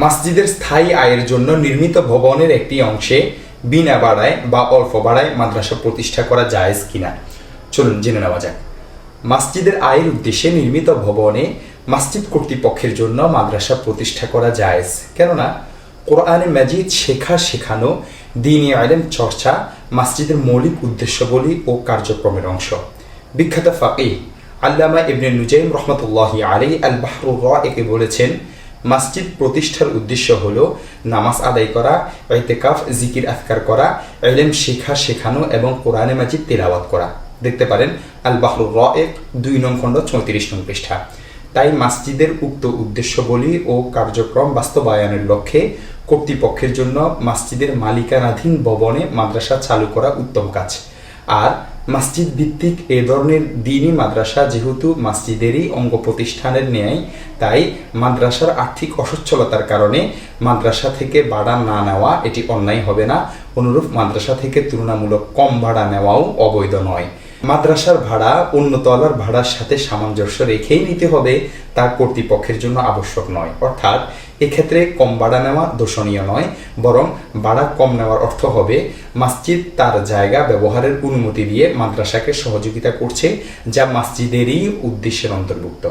মসজিদের স্থায়ী আয়ের জন্য নির্মিত ভবনের একটি অংশে বিনা ভাড়ায় বা অল্প ভাড়ায় মাদ্রাসা প্রতিষ্ঠা করা জায়েজ কিনা, চলুন জেনে নেওয়া যাক। মসজিদের আয়ের উদ্দেশ্যে নির্মিত ভবনে মসজিদ কর্তৃপক্ষের জন্য মাদ্রাসা প্রতিষ্ঠা করা জায়েজ, কেননা কোরআনে মাজিদ শেখানো, দ্বীনি ইলম চর্চা মসজিদের মৌলিক উদ্দেশ্যবলী ও কার্যক্রমের অংশ। বিখ্যাত ফাকিহ আল্লামা ইবনে নুজাইম রহমতুল্লাহি আলাইহি আল বাহরুর রাইকে বলেছেন, মসজিদ প্রতিষ্ঠার উদ্দেশ্য হলো নামাজ আদায় করা, ইতিকাফ জিকির আজকার করা, ইলম শেখানো এবং কোরআনে মাজিদ তিলাওয়াত করা। দেখতে পারেন আল বাহরুর রাইক ২ নং খণ্ড ৩৪ নং পৃষ্ঠা। তাই মসজিদের উক্ত উদ্দেশ্যবলী ও কার্যক্রম বাস্তবায়নের লক্ষ্যে কর্তৃপক্ষের জন্য মসজিদের মালিকানাধীন ভবনে মাদ্রাসা চালু করা উত্তম কাজ। আর মসজিদ ভিত্তিক এ ধরনের দ্বীনি মাদ্রাসা যেহেতু মসজিদেরই অঙ্গ প্রতিষ্ঠানের ন্যায়, তাই মাদ্রাসার আর্থিক অসচ্ছলতার কারণে মাদ্রাসা থেকে ভাড়া না নেওয়া এটি অন্যায় হবে না। অনুরূপ মাদ্রাসা থেকে তুলনামূলক কম ভাড়া নেওয়াও অবৈধ নয়। মাদ্রাসার ভাড়া অন্যতলার ভাড়ার সাথে সামঞ্জস্য রেখেই নিতে হবে, তা কর্তৃপক্ষের জন্য আবশ্যক নয়। অর্থাৎ এক্ষেত্রে কম ভাড়া নেওয়া দোষণীয় নয়, বরং ভাড়া কম নেওয়ার অর্থ হবে মসজিদ তার জায়গা ব্যবহারের অনুমতি দিয়ে মাদ্রাসাকে সহযোগিতা করছে, যা মসজিদেরই উদ্দেশ্যের অন্তর্ভুক্ত।